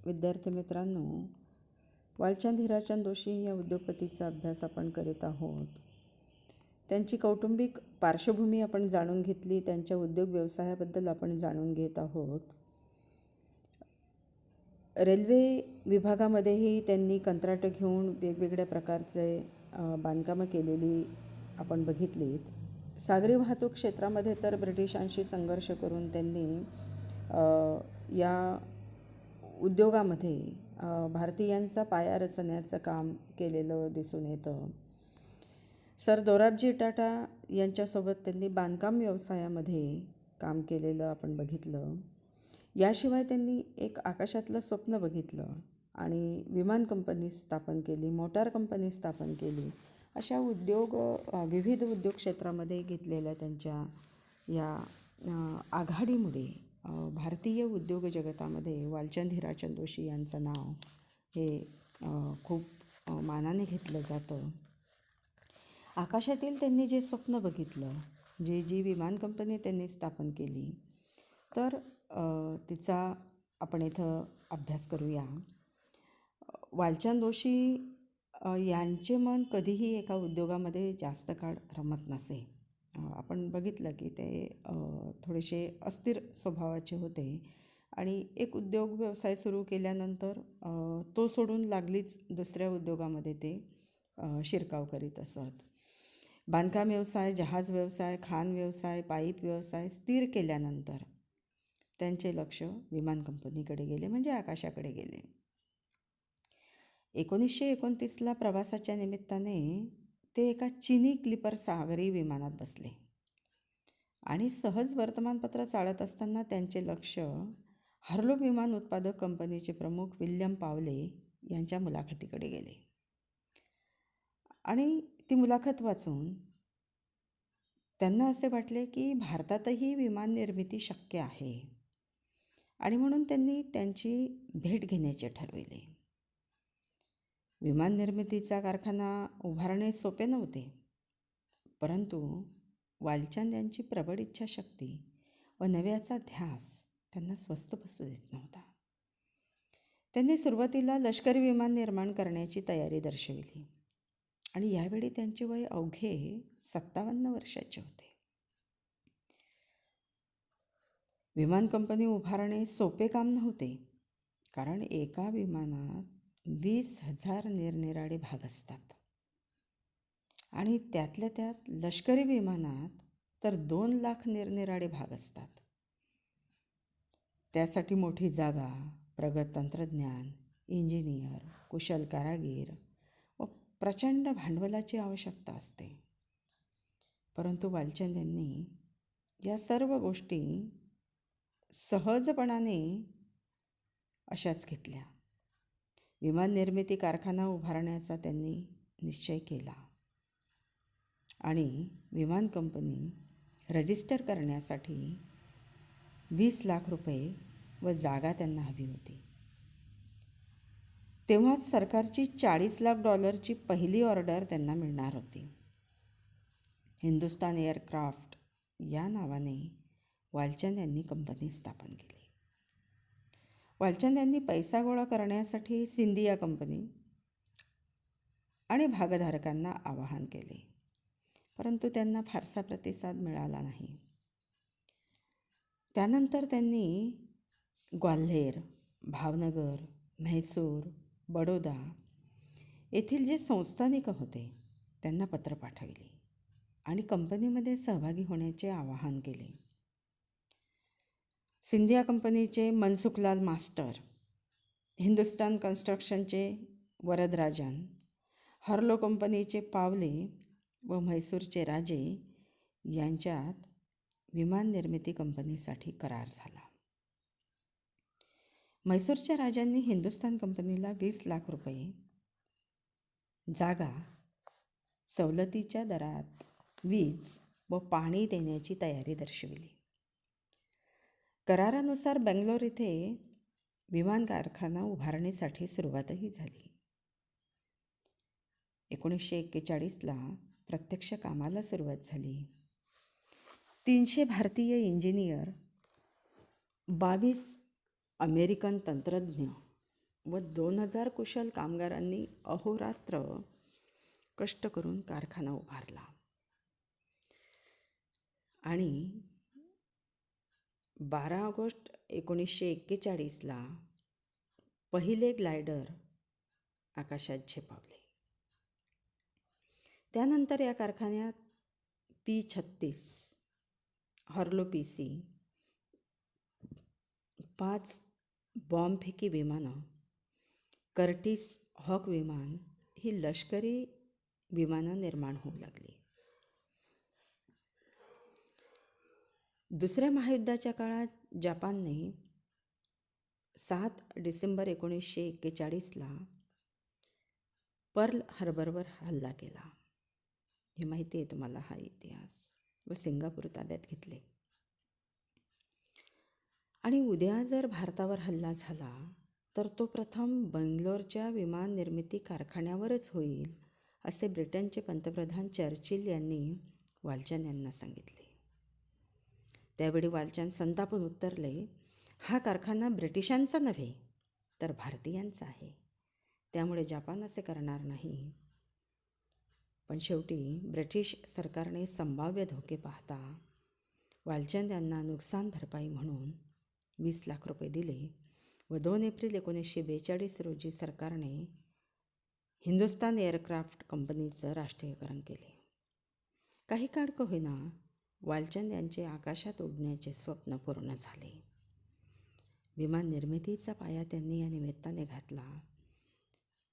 विद्यार्थी मित्रांनो, वालचंद हिराचंद जोशी या उद्योगपतीचा अभ्यास आपण करीत आहोत. त्यांची कौटुंबिक पार्श्वभूमी आपण जाणून घेतली, त्यांच्या उद्योग व्यवसायाबद्दल आपण जाणून घेत आहोत. रेल्वे विभागामध्येही त्यांनी कंत्राटं घेऊन वेगवेगळ्या प्रकारचे बांधकामं केलेली आपण बघितलीत. सागरी वाहतूक क्षेत्रामध्ये तर ब्रिटिशांशी संघर्ष करून त्यांनी या उद्योगामध्ये भारतीयांचा पाया रचण्याचं काम केलेलं दिसून येतं. सर दोराबजी टाटा यांच्यासोबत त्यांनी बांधकाम व्यवसायामध्ये काम केलेलं आपण बघितलं. याशिवाय त्यांनी एक आकाशातलं स्वप्न बघितलं आणि विमान कंपनी स्थापन केली, मोटार कंपनी स्थापन केली. अशा विविध उद्योग क्षेत्रामध्ये घेतलेल्या त्यांच्या या आघाडीमुळे भारतीय उद्योग जगतामध्ये वालचंद हिराचंद जोशी यांचं नाव हे खूप मानाने घेतलं जातं. आकाशातील त्यांनी जे स्वप्न बघितलं, जी विमान कंपनी त्यांनी स्थापन केली, तर तिचा आपण इथं अभ्यास करूया. वालचंद जोशी यांचे मन कधीही एका उद्योगामध्ये जास्त काळ रमत नसे. आपण बघितलं की ते थोडेसे अस्थिर स्वभावाचे होते आणि एक उद्योग व्यवसाय सुरू केल्यानंतर तो सोडून लागलीच दुसऱ्या उद्योगामध्ये ते शिरकाव करीत असत. बांधकाम व्यवसाय, जहाज व्यवसाय, खाण व्यवसाय, पाईप व्यवसाय स्थिर केल्यानंतर त्यांचे लक्ष विमान कंपनीकडे गेले, म्हणजे आकाशाकडे गेले. 1929ला प्रवासाच्या निमित्ताने ते एका चिनी क्लिपर सागरी विमानात बसले आणि सहज वर्तमानपत्र चालत असताना त्यांचे लक्ष हार्लो विमान उत्पादक कंपनीचे प्रमुख विल्यम पावले यांच्या मुलाखतीकडे गेले आणि ती मुलाखत वाचून त्यांना असे वाटले की भारतातही विमान निर्मिती शक्य आहे आणि म्हणून त्यांनी त्यांची भेट घेण्याचे ठरविले. विमान निर्मितीचा कारखाना उभारणे सोपे नव्हते, परंतु वालचंद यांची प्रबळ इच्छाशक्ती व नव्याचा ध्यास त्यांना स्वस्थ बसू देत नव्हता. त्यांनी सुरुवातीला लष्करी विमान निर्माण करण्याची तयारी दर्शविली आणि यावेळी त्यांचे वय अवघे 57 वर्षाचे होते. विमान कंपनी उभारणे सोपे काम नव्हते, कारण एका विमानात 20,000 निरनिराळे भाग असतात आणि त्यातल्या त्यात लष्करी विमानात तर 2 लाख निरनिराळे भाग असतात. त्यासाठी मोठी जागा, प्रगत तंत्रज्ञान, इंजिनियर, कुशल कारागीर व प्रचंड भांडवलाची आवश्यकता असते. परंतु वालचंद यांनी या सर्व गोष्टी सहजपणाने अशाच घेतल्या. विमान निर्मिती कारखाना उभारण्याचा त्यांनी निश्चय केला आणि विमान कंपनी रजिस्टर करण्यासाठी 20 लाख रुपये व जागा त्यांना हवी होती. तेव्हाच सरकारची $40 लाख पहिली ऑर्डर त्यांना मिळणार होती. हिंदुस्तान एअरक्राफ्ट या नावाने वालचंद यांनी कंपनी स्थापन केली. वालचंद यांनी पैसा गोळा करण्यासाठी सिंधिया कंपनी आणि भागधारकांना आवाहन केले, परंतु त्यांना फारसा प्रतिसाद मिळाला नाही. त्यानंतर त्यांनी ग्वाल्हेर, भावनगर, म्हैसूर, बडोदा येथील जे संस्थानिक होते त्यांना पत्र पाठविले आणि कंपनीमध्ये सहभागी होण्याचे आवाहन केले. सिंधिया कंपनीचे मनसुखलाल मास्टर, हिंदुस्तान कन्स्ट्रक्शनचे वरदराजन, हार्लो कंपनीचे पावले व म्हैसूरचे राजे यांच्यात विमान निर्मिती कंपनीसाठी करार झाला. म्हैसूरच्या राजांनी हिंदुस्तान कंपनीला 20 लाख रुपये, जागा, सवलतीच्या दरात वीज व पाणी देण्याची तयारी दर्शविली. करारानुसार बेंगलोर इथे विमान कारखाना उभारणीसाठी सुरुवातही झाली. 1941ला प्रत्यक्ष कामाला सुरुवात झाली. 300 भारतीय इंजिनियर, 22 अमेरिकन तंत्रज्ञ व 2000 कुशल कामगारांनी अहोरात्र कष्ट करून कारखाना उभारला आणि 12 ऑगस्ट 1941ला पहिले ग्लायडर आकाशात झेपावले. त्यानंतर या कारखान्यात P-36 हॉर्लो PC 5 बॉम्बफेकी विमानं, कर्टिस हॉक विमान ही लष्करी विमानं निर्माण होऊ लागली. दुसऱ्या महायुद्धाच्या काळात जपानने 7 डिसेंबर 1941ला पर्ल हार्बरवर हल्ला केला. हे माहिती आहे तुम्हाला हा इतिहास. व सिंगापूर ताब्यात घेतले. आणि उद्या जर भारतावर हल्ला झाला तर तो प्रथम बंगलोरच्या विमान निर्मिती कारखान्यावरच होईल असे ब्रिटनचे पंतप्रधान चर्चिल यांनी वालचंद यांना सांगितले. त्यावेळी वालचंद संतापून उत्तरले, हा कारखाना ब्रिटिशांचा नव्हे तर भारतीयांचा आहे, त्यामुळे जपान असे करणार नाही. पण शेवटी ब्रिटिश सरकारने संभाव्य धोके पाहता वालचंद यांना नुकसान भरपाई म्हणून 20 लाख रुपये दिले व 2 एप्रिल 1942 रोजी सरकारने हिंदुस्तान एअरक्राफ्ट कंपनीचं राष्ट्रीयकरण केले. काही काळ का होईना वालचंद यांचे आकाशात उडण्याचे स्वप्न पूर्ण झाले. विमान निर्मितीचा पाया त्यांनी या निमित्ताने घातला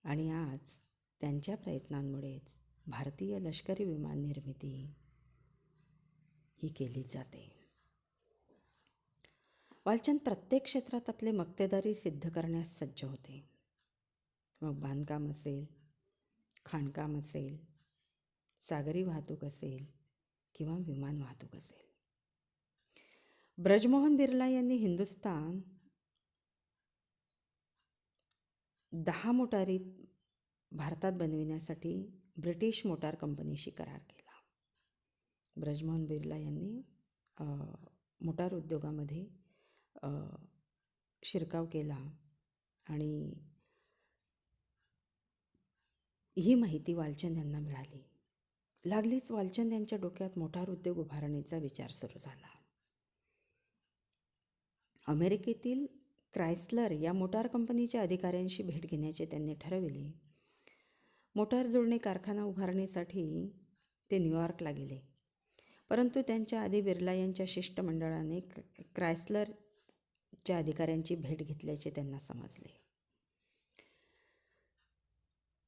आणि आज त्यांच्या प्रयत्नांमुळेच भारतीय लष्करी विमान निर्मिती ही केली जाते. वालचंद प्रत्येक क्षेत्रात आपले मक्तेदारी सिद्ध करण्यास सज्ज होते. मग बांधकाम असेल, खाणकाम असेल, सागरी वाहतूक असेल किंवा विमान वाहतूक असेल. ब्रजमोहन बिर्ला यांनी हिंदुस्तान 10 मोटारी भारतात बनविण्यासाठी ब्रिटिश मोटार कंपनीशी करार केला. ब्रजमोहन बिर्ला यांनी मोटार उद्योगामध्ये शिरकाव केला आणि ही माहिती वालचंद यांना मिळाली. लागलीच वालचंद यांच्या डोक्यात मोटार उद्योग उभारण्याचा विचार सुरू झाला. अमेरिकेतील क्रायस्लर या मोटार कंपनीच्या अधिकाऱ्यांशी भेट घेण्याचे त्यांनी ठरविले. मोटार जोडणी कारखाना उभारण्यासाठी ते न्यूयॉर्कला गेले. परंतु त्यांच्या आधी बिर्ला यांच्या शिष्टमंडळाने क्रायस्लरच्या अधिकाऱ्यांची भेट घेतल्याचे त्यांना समजले.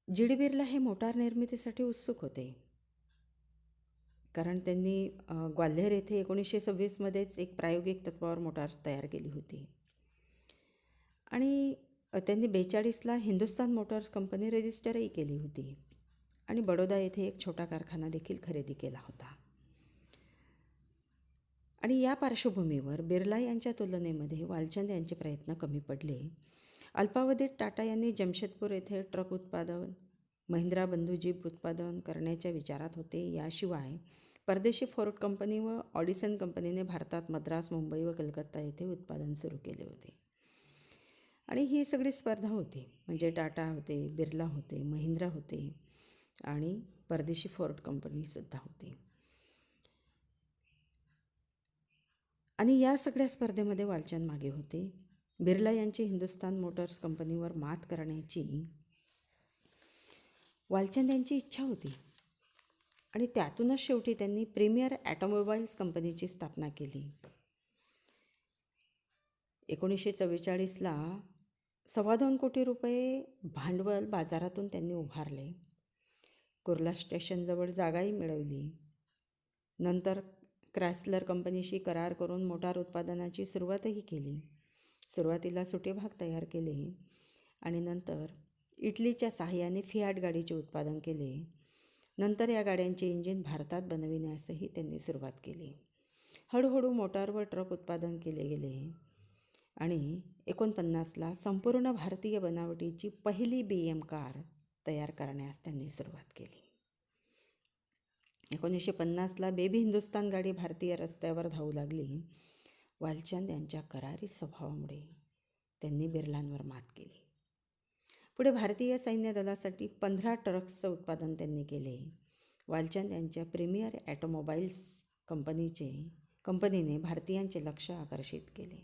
G.D. बिर्ला हे मोटार निर्मितीसाठी उत्सुक होते, कारण त्यांनी ग्वाल्हेर येथे 1926मध्येच एक प्रायोगिक तत्वावर मोटार तयार केली होती आणि त्यांनी 42ला हिंदुस्तान मोटर्स कंपनी रजिस्टरही केली होती आणि बडोदा येथे एक छोटा कारखाना देखील खरेदी केला होता. आणि या पार्श्वभूमीवर बिर्ला यांच्या तुलनेमध्ये वालचंद यांचे प्रयत्न कमी पडले. अल्पावधीत टाटा यांनी जमशेदपूर येथे ट्रक उत्पादन, महिंद्रा बंधू जीप उत्पादन करण्याच्या विचारात होते. याशिवाय परदेशी फोर्ड कंपनी व ऑडिसन कंपनीने भारतात मद्रास, मुंबई व कलकत्ता येथे उत्पादन सुरू केले होते. आणि ही सगळी स्पर्धा होती, म्हणजे टाटा होते, बिर्ला होते, महिंद्रा होते आणि परदेशी फोर्ड कंपनीसुद्धा होती. आणि या सगळ्या स्पर्धेमध्ये वालचंद मागे होते. बिर्ला यांची हिंदुस्तान मोटर्स कंपनीवर मात करण्याची वालचंद यांची इच्छा होती आणि त्यातूनच शेवटी त्यांनी प्रीमियर ॲटोमोबाईल्स कंपनीची स्थापना केली. 1944ला 2.25 कोटी रुपये भांडवल बाजारातून त्यांनी उभारले. कुर्ला स्टेशनजवळ जागाही मिळवली. नंतर क्रायस्लर कंपनीशी करार करून मोटार उत्पादनाची सुरुवातही केली. सुरुवातीला सुटे भाग तयार केले आणि नंतर इटलीच्या साहाय्याने फियाट गाडीचे उत्पादन केले. नंतर या गाड्यांचे इंजिन भारतात बनविण्यासही त्यांनी सुरुवात केली. हळूहळू मोटार व ट्रक उत्पादन केले गेले आणि 49ला संपूर्ण भारतीय बनावटीची पहिली BM कार तयार करण्यास त्यांनी सुरुवात केली. 1950ला बेबी हिंदुस्तान गाडी भारतीय रस्त्यावर धावू लागली. वालचंद यांच्या करारी स्वभावामुळे त्यांनी बिर्लांवर मात केली पुढे भारतीय सैन्य दलासाठी 15 ट्रक्सचं उत्पादन त्यांनी केले. वालचंद यांच्या प्रीमियर ॲटोमोबाईल्स कंपनीने भारतीयांचे लक्ष आकर्षित केले.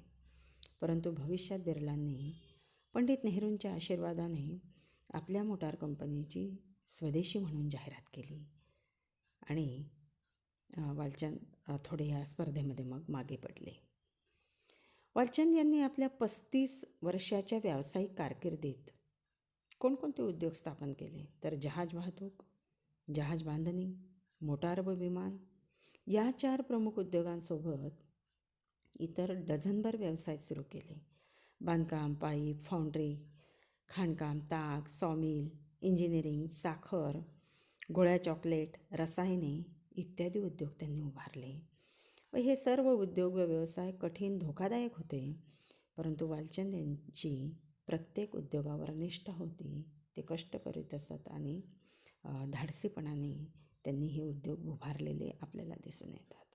परंतु भविष्यात बिर्लांनी पंडित नेहरूंच्या आशीर्वादाने आपल्या मोटार कंपनीची स्वदेशी म्हणून जाहिरात केली आणि वालचंद थोडे या स्पर्धेमध्ये मग मागे पडले. वालचंद यांनी आपल्या 35 वर्षाच्या व्यावसायिक कारकिर्दीत कोणकोणते उद्योग स्थापन केले तर जहाज वाहतूक, जहाज बांधणी, मोटार व विमान या 4 प्रमुख उद्योगांसोबत इतर डझनभर व्यवसाय सुरू केले. बांधकाम, पाईप, फाउंड्री, खाणकाम, ताग, सॉमिल, इंजिनिअरिंग, साखर, गोळ्या चॉकलेट, रसायने इत्यादी उद्योग त्यांनी उभारले व हे सर्व उद्योग व व्यवसाय कठीण धोकादायक होते. परंतु वालचंद यांची प्रत्येक उद्योगावर निष्ठा होती. ते कष्ट करीत असत आणि धाडसीपणाने त्यांनी हे उद्योग उभारलेले आपल्याला दिसून येतात.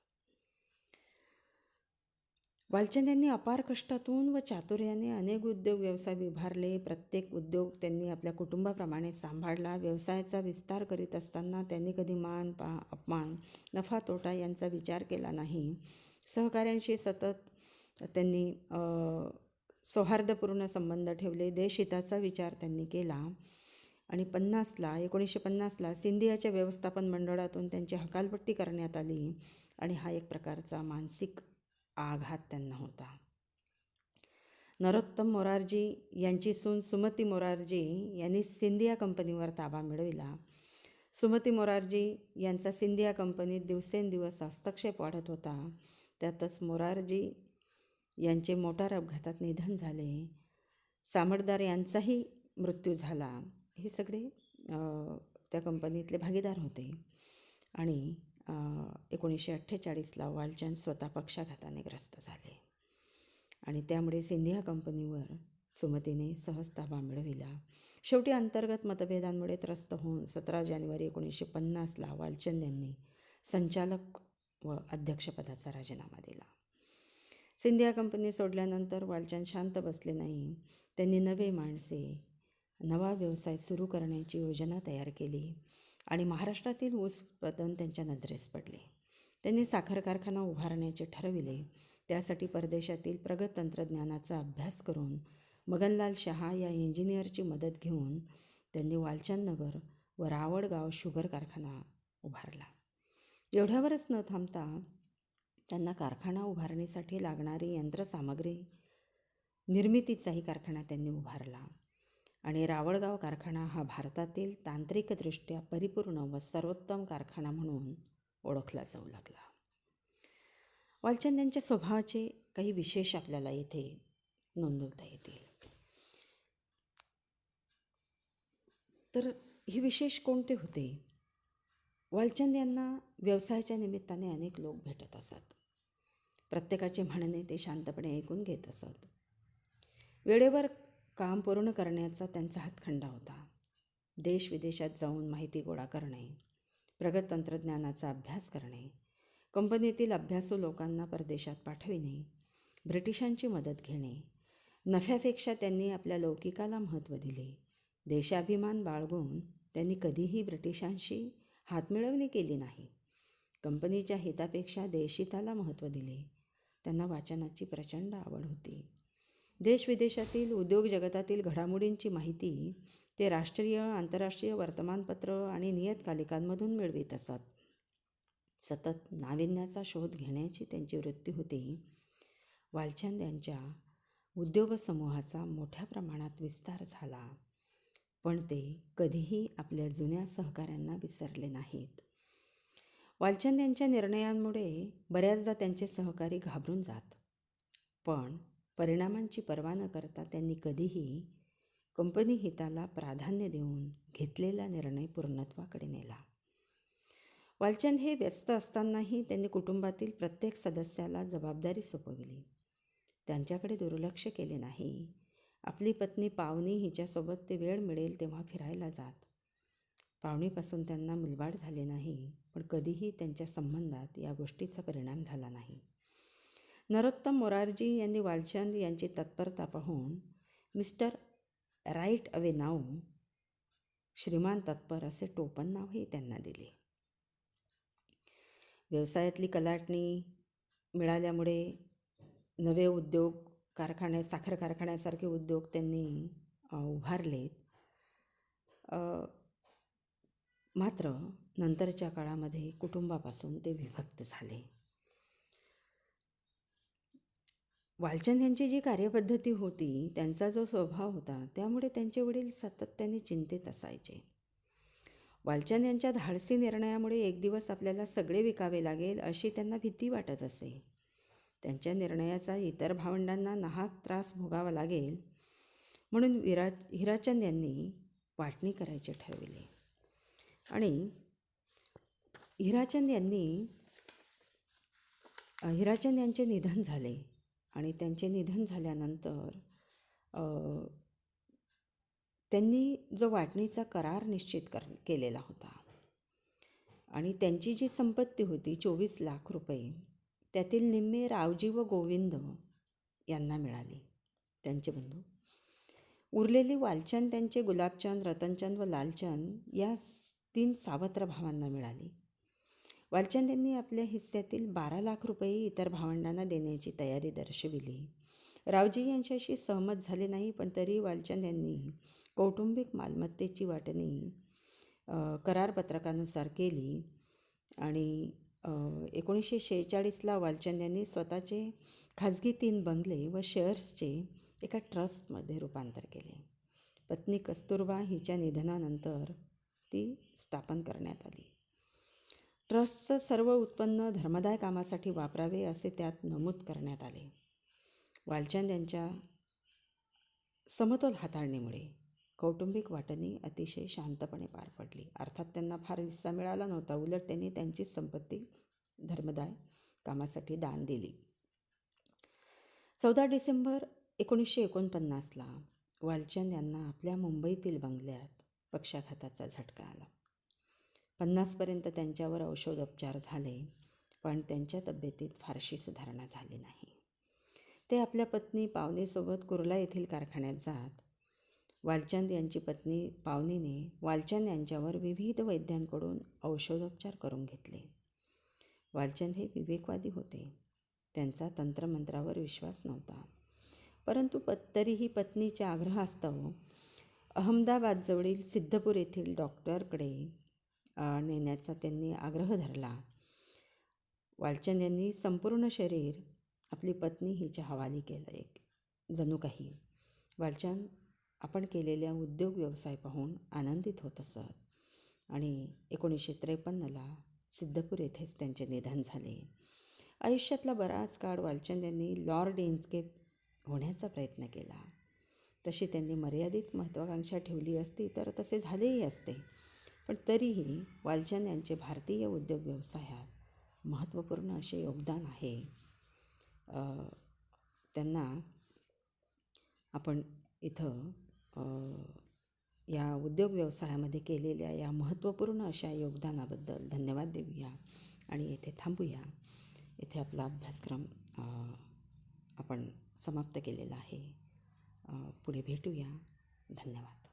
वालचंद यांनी अपार कष्टातून व चातुर्याने अनेक उद्योग व्यवसाय उभारले. प्रत्येक उद्योग त्यांनी आपल्या कुटुंबाप्रमाणे सांभाळला. व्यवसायाचा विस्तार करीत असताना त्यांनी कधी मान अपमान, नफा तोटा यांचा विचार केला नाही. सहकाऱ्यांशी सतत त्यांनी सौहार्दपूर्ण संबंध ठेवले. देशहिताचा विचार त्यांनी केला आणि 1950ला सिंधियाच्या व्यवस्थापन मंडळातून त्यांची हकालपट्टी करण्यात आली आणि हा एक प्रकारचा मानसिक आघात त्यांना होता. नरोत्तम मोरारजी यांची सून सुमती मोरारजी यांनी सिंधिया कंपनीवर ताबा मिळविला. सुमती मोरारजी यांचा सिंधिया कंपनीत दिवसेंदिवस हस्तक्षेप वाढत होता. त्यातच मोरारजी यांचे मोटार अपघातात निधन झाले. सामडदार यांचाही मृत्यू झाला. हे सगळे त्या कंपनीतले भागीदार होते आणि 1948ला वालचंद स्वतः पक्षाघाताने ग्रस्त झाले आणि त्यामुळे सिंधिया कंपनीवर सुमतीने सहज ताबा मिळविला. शेवटी अंतर्गत मतभेदांमुळे त्रस्त होऊन 17 जानेवारी 1950ला वालचंद यांनी संचालक व अध्यक्षपदाचा राजीनामा दिला. सिंधिया कंपनी सोडल्यानंतर वालचंद शांत बसले नाही. त्यांनी नवे माणसे, नवा व्यवसाय सुरू करण्याची योजना तयार केली आणि महाराष्ट्रातील ऊस उत्पादन त्यांच्या नजरेस पडले. त्यांनी साखर कारखाना उभारण्याचे ठरविले. त्यासाठी परदेशातील प्रगत तंत्रज्ञानाचा अभ्यास करून मगनलाल शहा या इंजिनियरची मदत घेऊन त्यांनी वालचंद नगर व रावळगाव शुगर कारखाना उभारला. एवढ्यावरच न थांबता त्यांना कारखाना उभारणीसाठी लागणारी यंत्रसामग्री निर्मितीचाही कारखाना त्यांनी उभारला आणि रावळगाव कारखाना हा भारतातील तांत्रिकदृष्ट्या परिपूर्ण व सर्वोत्तम कारखाना म्हणून ओळखला जाऊ लागला. वालचंद यांच्या स्वभावाचे काही विशेष आपल्याला इथे नोंदवता येतील. तर हे विशेष कोणते होते? वालचंद यांना व्यवसायाच्या निमित्ताने अनेक लोक भेटत असत. प्रत्येकाचे म्हणणे ते शांतपणे ऐकून घेत असत. वेळेवर काम पूर्ण करण्याचा त्यांचा हातखंडा होता. देश विदेशात जाऊन माहिती गोळा करणे, प्रगत तंत्रज्ञानाचा अभ्यास करणे, कंपनीतील अभ्यासू लोकांना परदेशात पाठविणे, ब्रिटिशांची मदत घेणे, नफ्यापेक्षा त्यांनी आपल्या लौकिकाला महत्त्व दिले. देशाभिमान बाळगून त्यांनी कधीही ब्रिटिशांशी हातमिळवणी केली नाही. कंपनीच्या हितापेक्षा देशहिताला महत्त्व दिले. त्यांना वाचनाची प्रचंड आवड होती. देशविदेशातील उद्योग जगतातील घडामोडींची माहिती ते राष्ट्रीय आंतरराष्ट्रीय वर्तमानपत्र आणि नियतकालिकांमधून मिळवित असत. सतत नाविन्याचा शोध घेण्याची त्यांची वृत्ती होती. वालचंद यांच्या उद्योगसमूहाचा मोठ्या प्रमाणात विस्तार झाला, पण ते कधीही आपल्या जुन्या सहकाऱ्यांना विसरले नाहीत. वालचंद यांच्या निर्णयांमुळे बऱ्याचदा त्यांचे सहकारी घाबरून जात, पण परिणामांची पर्वा न करता त्यांनी कधीही कंपनी हिताला प्राधान्य देऊन घेतलेला निर्णय पूर्णत्वाकडे नेला. वालचंद हे व्यस्त असतानाही त्यांनी कुटुंबातील प्रत्येक सदस्याला जबाबदारी सोपविली. त्यांच्याकडे दुर्लक्ष केले नाही. आपली पत्नी पावनी हिच्यासोबत ते वेळ मिळेल तेव्हा फिरायला जात. पावनीपासून त्यांना मुलबाड झाले नाही, पण कधीही त्यांच्या संबंधात या गोष्टीचा परिणाम झाला नाही. नरोत्तम मोरारजी यांनी वालचंद यांची तत्परता पाहून मिस्टर राईट अवे नाऊ श्रीमान तत्पर असे टोपण नावही त्यांना दिले. व्यवसायातली कलाटणी मिळाल्यामुळे नवे उद्योग, कारखाने, साखर कारखान्यासारखे उद्योग त्यांनी उभारलेत. मात्र नंतरच्या काळामध्ये कुटुंबापासून ते विभक्त झाले. वालचंद यांची जी कार्यपद्धती होती, त्यांचा जो स्वभाव होता, त्यामुळे त्यांचे वडील सातत्याने चिंतेत असायचे. वालचंद यांच्या धाडसी निर्णयामुळे एक दिवस आपल्याला सगळे विकावे लागेल अशी त्यांना भीती वाटत असे. त्यांच्या निर्णयाचा इतर भावंडांना नाहक त्रास भोगावा लागेल म्हणून हिराचंद यांनी वाटणी करायचे ठरविले. आणि हिराचंद यांचे निधन झाले आणि त्यांचे निधन झाल्यानंतर त्यांनी जो वाटणीचा करार निश्चित केलेला होता आणि त्यांची जी संपत्ती होती 24 लाख रुपये, त्यातील निम्मे रावजी व गोविंद यांना मिळाले, त्यांचे बंधू. उरलेली वालचंद त्यांचे गुलाबचंद, रतनचंद व लालचंद या 3 सावत्र भावांना मिळाली. वालचंद यांनी आपल्या हिस्स्यातील 12 लाख रुपये इतर भावंडांना देण्याची तयारी दर्शविली. रावजी यांच्याशी सहमत झाले नाही, पण तरी वालचंद यांनी कौटुंबिक मालमत्तेची वाटणी करारपत्रकानुसार केली आणि 1946ला वालचंद यांनी स्वतःचे खाजगी 3 बंगले व शेअर्सचे एका ट्रस्टमध्ये रूपांतर केले. पत्नी कस्तुरबा हिच्या निधनानंतर ती स्थापन करण्यात आली. ट्रस्टचं सर्व उत्पन्न धर्मदाय कामासाठी वापरावे असे त्यात नमूद करण्यात आले. वालचंद यांच्या समतोल हाताळणीमुळे कौटुंबिक वाटणी अतिशय शांतपणे पार पडली. अर्थात त्यांना फार हिस्सा मिळाला नव्हता, उलट त्यांनी त्यांची संपत्ती धर्मदाय कामासाठी दान दिली. 14 डिसेंबर 1949ला वालचंद यांना आपल्या मुंबईतील बंगल्यात पक्षाघाताचा झटका आला. 50पर्यंत त्यांच्यावर औषधोपचार झाले, पण त्यांच्या तब्येतीत फारशी सुधारणा झाली नाही. ते आपल्या पत्नी पावनीसोबत कुर्ला येथील कारखान्यात जात. वालचंद यांची पत्नी पावनीने वालचंद यांच्यावर विविध वैद्यांकडून औषधोपचार करून घेतले. वालचंद हे विवेकवादी होते. त्यांचा तंत्रमंत्रावर विश्वास नव्हता, परंतु तरीही पत्नीच्या आग्रहास्तव अहमदाबादजवळील सिद्धपूर येथील डॉक्टरकडे नेण्याचा त्यांनी आग्रह धरला. वालचंद यांनी संपूर्ण शरीर आपली पत्नी हिच्या हवाली केलं. जणू काही वालचंद आपण केलेल्या उद्योग व्यवसाय पाहून आनंदित होत असत आणि 1953ला सिद्धपूर येथेच त्यांचे निधन झाले. आयुष्यातला बराच काळ वालचंद यांनी लॉर्ड इन्स्केप होण्याचा प्रयत्न केला. तशी त्यांनी मर्यादित महत्त्वाकांक्षा ठेवली असती तर तसे झालेही असते, पण तरीही वालचंद यांचे भारतीय उद्योग व्यवसायात महत्त्वपूर्ण असे योगदान आहे. त्यांना आपण इथं या उद्योग व्यवसायामध्ये केलेल्या या महत्त्वपूर्ण अशा योगदानाबद्दल धन्यवाद देऊया आणि येथे थांबूया. इथे आपला अभ्यासक्रम आपण समाप्त केलेला आहे. पुढे भेटूया. धन्यवाद.